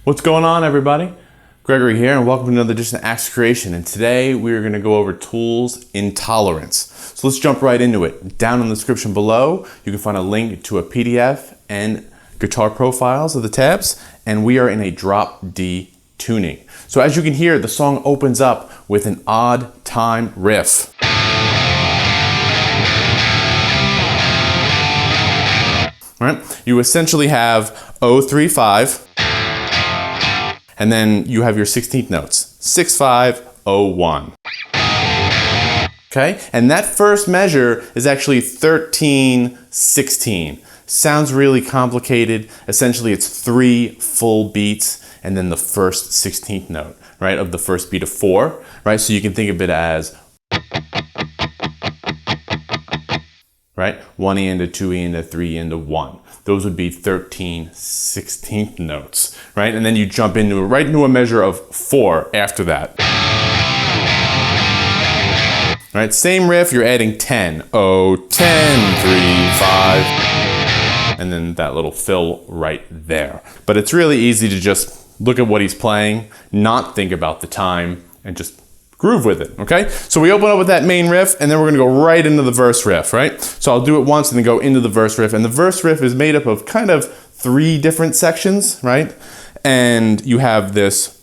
What's going on, everybody? Gregory here, and welcome to another edition of Axe Creation. And today we're going to go over Tool's Intolerance. So let's jump right into it. Down in the description below, you can find a link to a PDF and guitar profiles of the tabs, and we are in a drop D tuning. So as you can hear, the song opens up with an odd time riff. All right, you essentially have 0-3-5, and then you have your 16th notes, 6-5-0-1. Okay, and that first measure is actually 13-16. Sounds really complicated. Essentially, it's 3 full beats and then the first 16th note, right, of the first beat of 4, right? So you can think of it as, right, 1 and a 2 and a 3 and a 1. Those would be 13/16 notes, right? And then you jump into right into a measure of 4 after that. Right, same riff, you're adding 10. 0, 10, 3, 5, and then that little fill right there. But it's really easy to just look at what he's playing, not think about the time, and just groove with it, okay? So we open up with that main riff, and then we're gonna go right into the verse riff, right? So I'll do it once and then go into the verse riff, and the verse riff is made up of kind of 3 different sections, right? And you have this.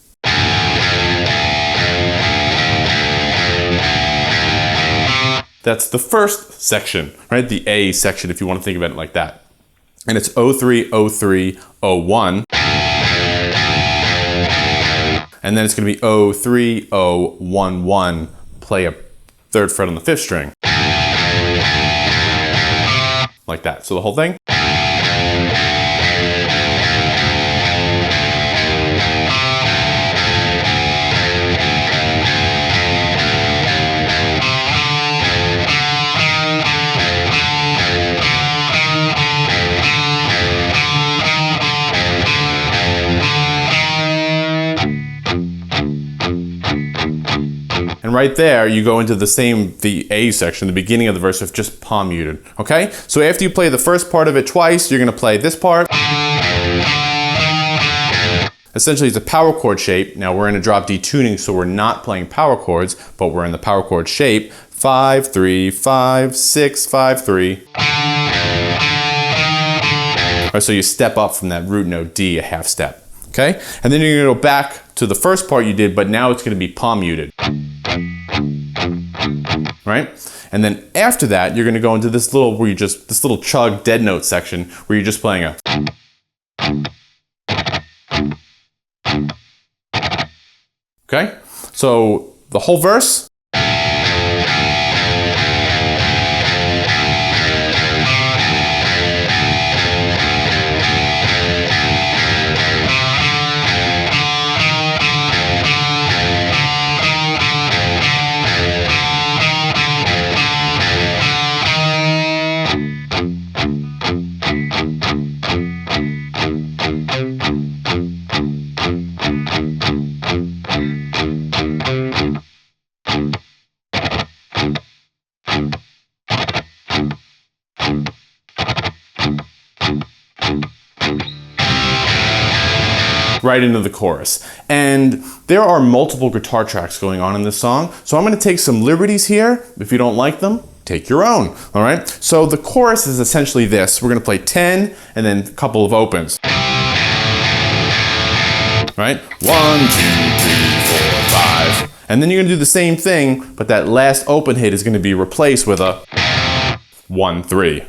That's the first section, right? The A section, if you want to think about it like that. And it's 0-3-0-3-0-1. And then it's going to be 0-3-0-1-1, play a 3rd fret on the 5th string. Like that. So the whole thing. And right there, you go into the A section, the beginning of the verse riff, just palm muted, okay? So after you play the first part of it twice, you're gonna play this part. Essentially, it's a power chord shape. Now we're in a drop D tuning, so we're not playing power chords, but we're in the power chord shape. 5-3-5-6-5-3. All right, so you step up from that root note D a half step, okay? And then you're gonna go back to the first part you did, but now it's gonna be palm muted. Right? And then after that, you're going to go into this little chug dead note section where you're just playing a. Okay? So the whole verse. Right into the chorus. And there are multiple guitar tracks going on in this song, so I'm going to take some liberties here. If you don't like them, take your own, all right? So the chorus is essentially this. We're going to play 10 and then a couple of opens. Right? 1, 2, 3, 4, 5. And then you're going to do the same thing, but that last open hit is going to be replaced with a 1, 3.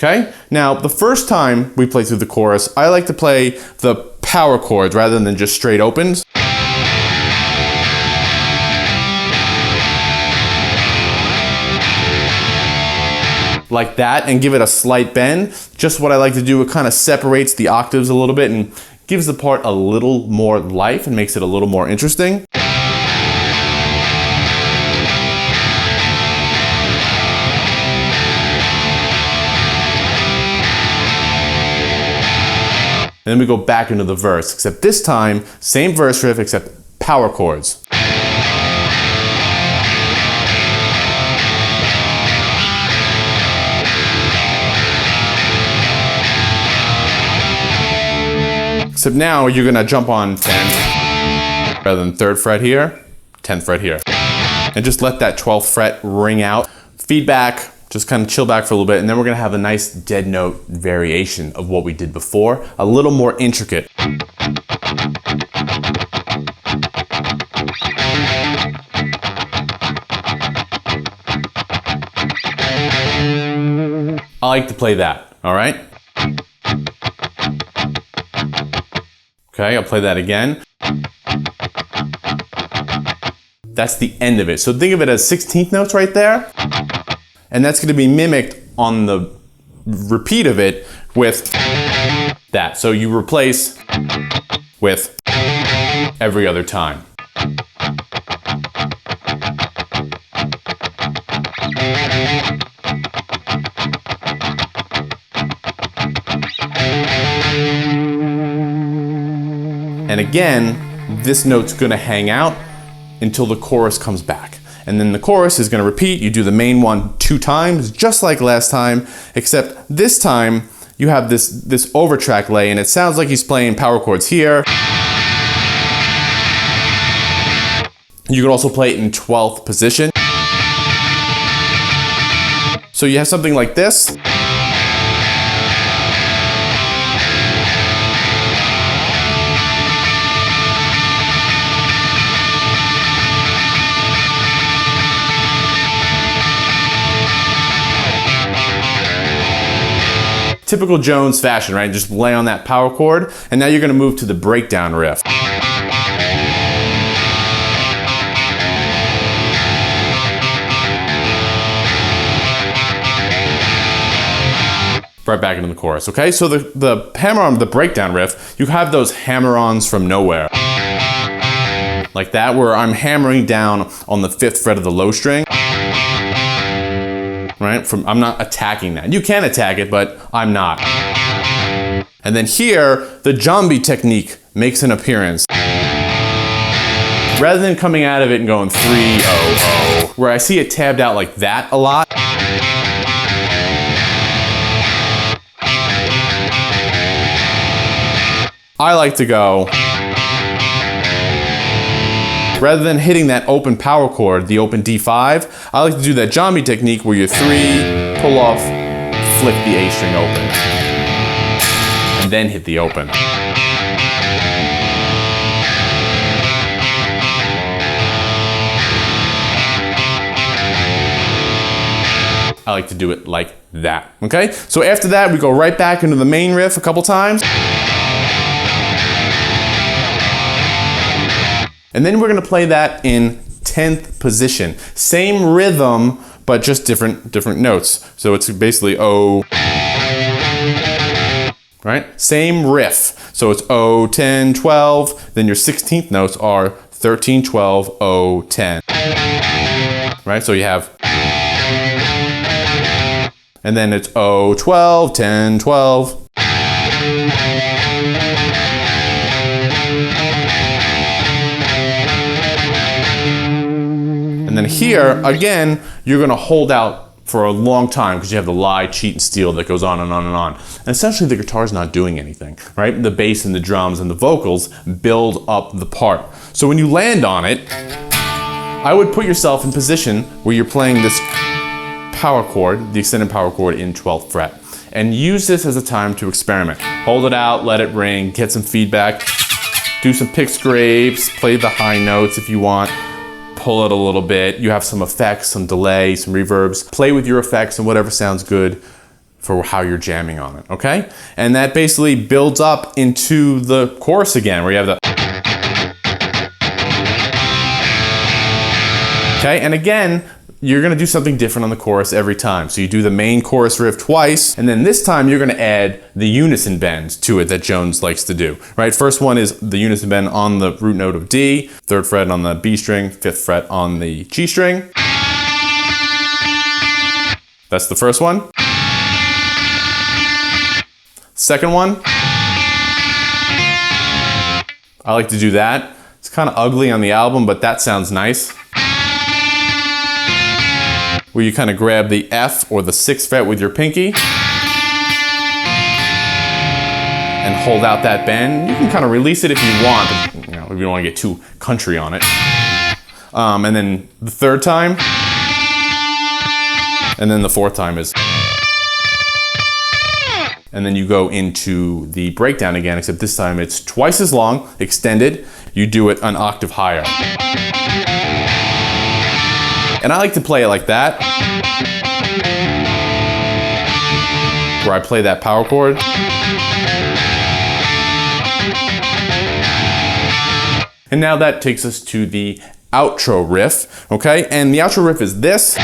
Okay, now the first time we play through the chorus, I like to play the power chords rather than just straight opens. Like that, and give it a slight bend. Just what I like to do, it kind of separates the octaves a little bit and gives the part a little more life and makes it a little more interesting. And then we go back into the verse, except this time, same verse riff, except power chords. Except now you're gonna jump on 10 rather than 3rd fret here, 10th fret here. And just let that 12th fret ring out. Feedback, just kind of chill back for a little bit, and then we're gonna have a nice dead note variation of what we did before, a little more intricate. I like to play that, all right? Okay, I'll play that again. That's the end of it. So think of it as 16th notes right there. And that's gonna be mimicked on the repeat of it with that. So you replace with every other time. And again, this note's gonna hang out until the chorus comes back. And then the chorus is gonna repeat. You do the main one 2 times, just like last time, except this time you have this overtrack lay, and it sounds like he's playing power chords here. You can also play it in 12th position. So you have something like this. Typical Jones fashion, right? Just lay on that power chord, and now you're gonna move to the breakdown riff. Right back into the chorus, okay? So the hammer on the breakdown riff, you have those hammer-ons from nowhere. Like that, where I'm hammering down on the 5th fret of the low string. Right? I'm not attacking that. You can attack it, but I'm not. And then here, the Jambi technique makes an appearance. Rather than coming out of it and going 3-0-0, where I see it tabbed out like that a lot. I like to go, rather than hitting that open power chord, the open D5, I like to do that Jambi technique where you 3, pull off, flick the A string open, and then hit the open. I like to do it like that, okay? So after that, we go right back into the main riff a couple times. And then we're gonna play that in 10th position. Same rhythm, but just different notes. So it's basically O, right? Same riff. So it's O, 10, 12, then your 16th notes are 13, 12, O, 10. Right, so you have, and then it's O, 12, 10, 12. And then here, again, you're gonna hold out for a long time because you have the lie, cheat, and steal that goes on and on and on. And essentially the guitar's not doing anything, right? The bass and the drums and the vocals build up the part. So when you land on it, I would put yourself in position where you're playing this power chord, the extended power chord in 12th fret. And use this as a time to experiment. Hold it out, let it ring, get some feedback, do some pick scrapes, play the high notes if you want. Pull it a little bit. You have some effects, some delay, some reverbs. Play with your effects and whatever sounds good for how you're jamming on it, okay? And that basically builds up into the chorus again, where you have the... Okay, and again, you're gonna do something different on the chorus every time. So you do the main chorus riff twice, and then this time you're gonna add the unison bend to it that Jones likes to do, right? First one is the unison bend on the root note of D, 3rd fret on the B string, 5th fret on the G string. That's the first one. Second one, I like to do that. It's kind of ugly on the album, but that sounds nice. Where you kind of grab the F or the 6th fret with your pinky. And and hold out that bend. You can kind of release it if you want, but, you know, if you don't want to get too country on it. And then the third time, and then the fourth time is, and then you go into the breakdown again, except this time it's twice as long, extended. You do it an octave higher. And I like to play it like that, where I play that power chord. And now that takes us to the outro riff, okay? And the outro riff is this.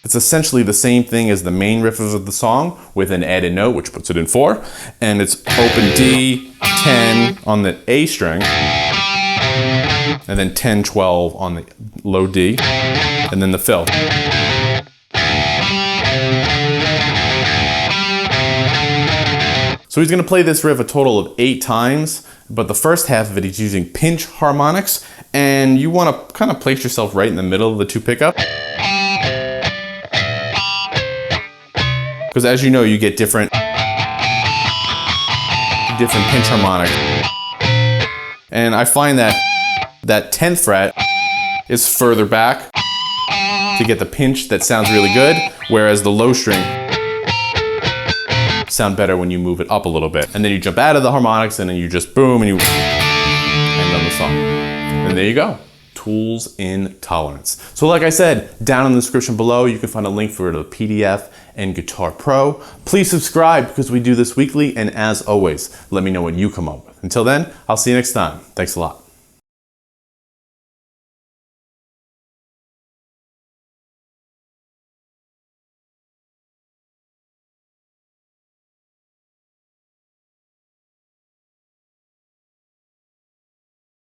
It's essentially the same thing as the main riff of the song with an added note, which puts it in 4. And it's open D, 10 on the A string, and then 10, 12 on the low D, and then the fill. So he's gonna play this riff a total of 8 times, but the first half of it he's using pinch harmonics, and you wanna kind of place yourself right in the middle of the 2 pickups. Because as you know, you get different pinch harmonics. And I find that that 10th fret is further back to get the pinch that sounds really good, whereas the low string sound better when you move it up a little bit. And then you jump out of the harmonics and then you just boom and you end on the song. And there you go. Tools Intolerance. So like I said, down in the description below, you can find a link for the PDF and Guitar Pro. Please subscribe because we do this weekly. And as always, let me know what you come up with. Until then, I'll see you next time. Thanks a lot.